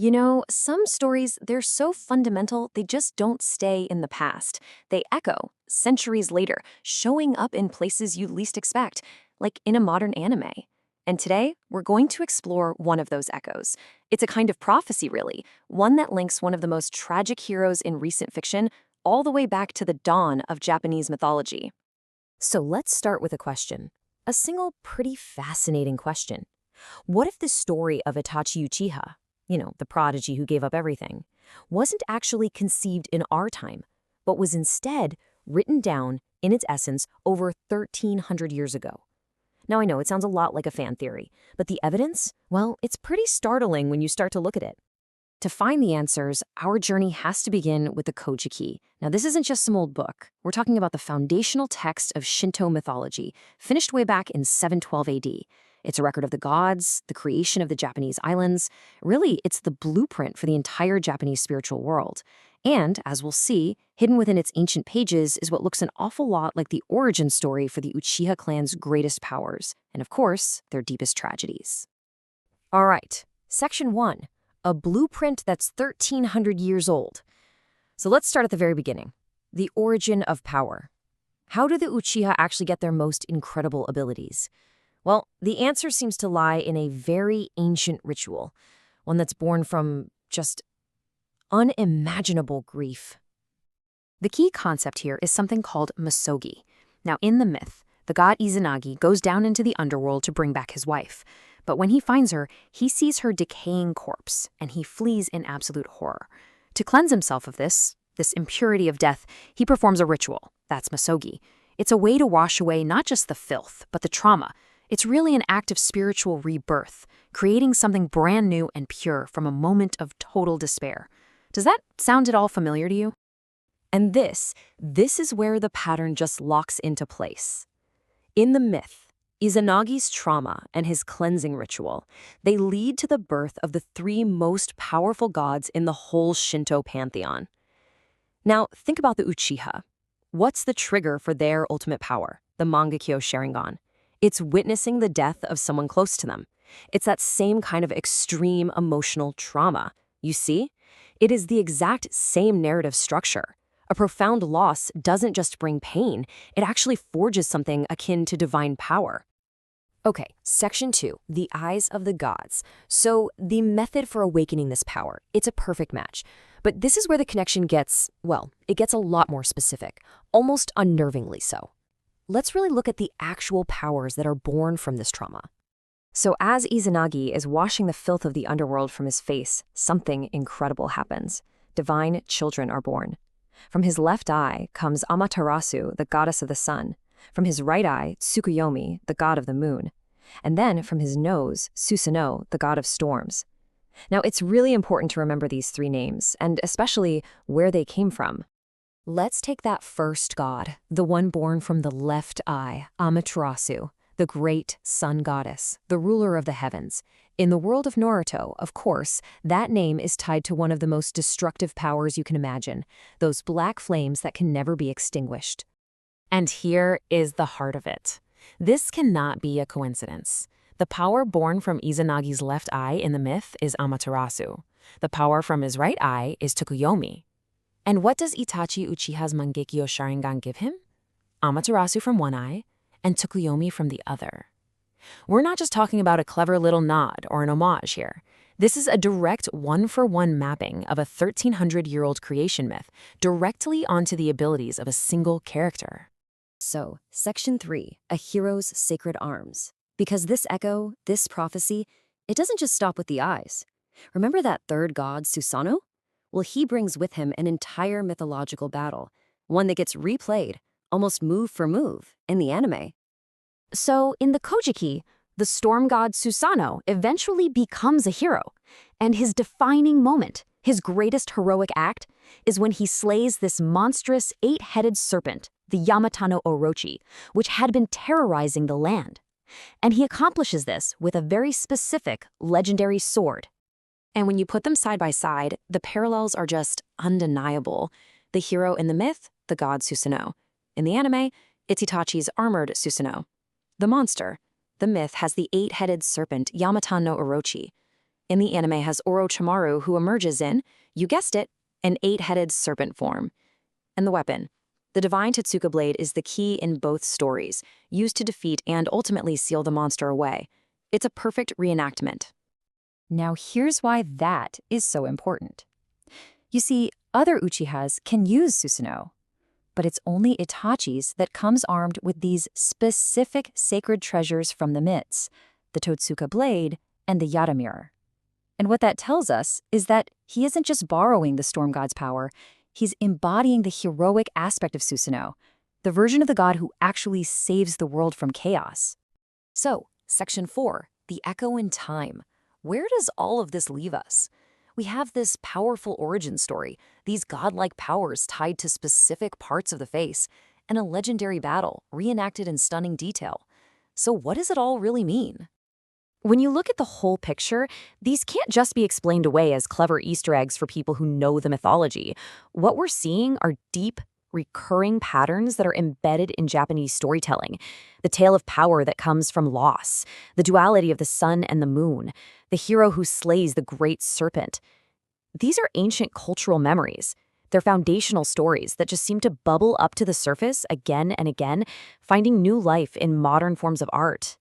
You know, some stories, they're so fundamental, they just don't stay in the past. They echo centuries later, showing up in places you least expect, like in a modern anime. And today, we're going to explore one of those echoes. It's a kind of prophecy, really, one that links one of the most tragic heroes in recent fiction all the way back to the dawn of Japanese mythology. So let's start with a question. A single, pretty fascinating question. What if the story of Itachi Uchiha, the prodigy who gave up everything, wasn't actually conceived in our time, but was instead written down in its essence over 1,300 years ago? Now, I know it sounds a lot like a fan theory, but the evidence, well, it's pretty startling when you start to look at it. To find the answers, our journey has to begin with the Kojiki. Now, this isn't just some old book. We're talking about the foundational text of Shinto mythology, finished way back in 712 AD. It's a record of the gods, the creation of the Japanese islands. Really, it's the blueprint for the entire Japanese spiritual world. And, as we'll see, hidden within its ancient pages is what looks an awful lot like the origin story for the Uchiha clan's greatest powers, and of course, their deepest tragedies. All right, Section 1. A blueprint that's 1,300 years old. So let's start at the very beginning. The origin of power. How do the Uchiha actually get their most incredible abilities? Well, the answer seems to lie in a very ancient ritual, one that's born from just unimaginable grief. The key concept here is something called misogi. Now, in the myth, the god Izanami goes down into the underworld to bring back his wife. But when he finds her, he sees her decaying corpse, and he flees in absolute horror. To cleanse himself of this impurity of death, he performs a ritual. That's misogi. It's a way to wash away not just the filth, but the trauma. It's really an act of spiritual rebirth, creating something brand new and pure from a moment of total despair. Does that sound at all familiar to you? And this is where the pattern just locks into place. In the myth, Izanagi's trauma and his cleansing ritual, they lead to the birth of the three most powerful gods in the whole Shinto pantheon. Now, think about the Uchiha. What's the trigger for their ultimate power, the Mangekyo Sharingan? It's witnessing the death of someone close to them. It's that same kind of extreme emotional trauma. You see? It is the exact same narrative structure. A profound loss doesn't just bring pain, it actually forges something akin to divine power. Okay, Section 2, the eyes of the gods. So the method for awakening this power, it's a perfect match. But this is where the connection gets, well, it gets a lot more specific, almost unnervingly so. Let's really look at the actual powers that are born from this trauma. So as Izanagi is washing the filth of the underworld from his face, something incredible happens. Divine children are born. From his left eye comes Amaterasu, the goddess of the sun. From his right eye, Tsukuyomi, the god of the moon. And then from his nose, Susanoo, the god of storms. Now, it's really important to remember these three names, and especially where they came from. Let's take that first god, the one born from the left eye, Amaterasu, the great sun goddess, the ruler of the heavens. In the world of Naruto, of course, that name is tied to one of the most destructive powers you can imagine, those black flames that can never be extinguished. And here is the heart of it. This cannot be a coincidence. The power born from Izanagi's left eye in the myth is Amaterasu. The power from his right eye is Tsukuyomi. And what does Itachi Uchiha's Mangekyo Sharingan give him? Amaterasu from one eye and Tsukuyomi from the other. We're not just talking about a clever little nod or an homage here. This is a direct one-for-one mapping of a 1,300-year-old creation myth directly onto the abilities of a single character. So, Section 3, a hero's sacred arms. Because this echo, this prophecy, it doesn't just stop with the eyes. Remember that third god, Susanoo? Well, he brings with him an entire mythological battle, one that gets replayed, almost move for move, in the anime. So, in the Kojiki, the storm god Susanoo eventually becomes a hero, and his defining moment, his greatest heroic act, is when he slays this monstrous eight-headed serpent, the Yamato no Orochi, which had been terrorizing the land. And he accomplishes this with a very specific, legendary sword. And when you put them side by side, the parallels are just undeniable. The hero in the myth, the god Susanoo. In the anime, it's Itachi's armored Susanoo. The monster, the myth, has the eight-headed serpent Yamato no Orochi. in the anime has Orochimaru, who emerges in, you guessed it, an 8-headed serpent form. And the weapon. The divine Totsuka blade is the key in both stories, used to defeat and ultimately seal the monster away. It's a perfect reenactment. Now here's why that is so important. You see, other Uchihas can use Susanoo, but it's only Itachi's that comes armed with these specific sacred treasures from the myths, the Totsuka blade and the Yata mirror. And what that tells us is that he isn't just borrowing the storm god's power, he's embodying the heroic aspect of Susanoo, the version of the god who actually saves the world from chaos. So, Section 4, the echo in time. Where does all of this leave us? We have this powerful origin story, these godlike powers tied to specific parts of the face, and a legendary battle reenacted in stunning detail. So what does it all really mean? When you look at the whole picture, these can't just be explained away as clever Easter eggs for people who know the mythology. What we're seeing are deep, recurring patterns that are embedded in Japanese storytelling. The tale of power that comes from loss, the duality of the sun and the moon, the hero who slays the great serpent. These are ancient cultural memories. They're foundational stories that just seem to bubble up to the surface again and again, finding new life in modern forms of art.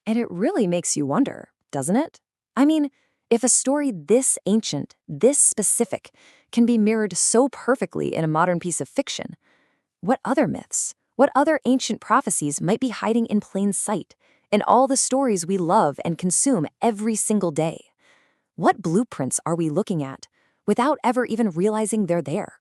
And it really makes you wonder, doesn't it? I mean, if a story this ancient, this specific, can be mirrored so perfectly in a modern piece of fiction, what other myths, what other ancient prophecies might be hiding in plain sight in all the stories we love and consume every single day? What blueprints are we looking at without ever even realizing they're there?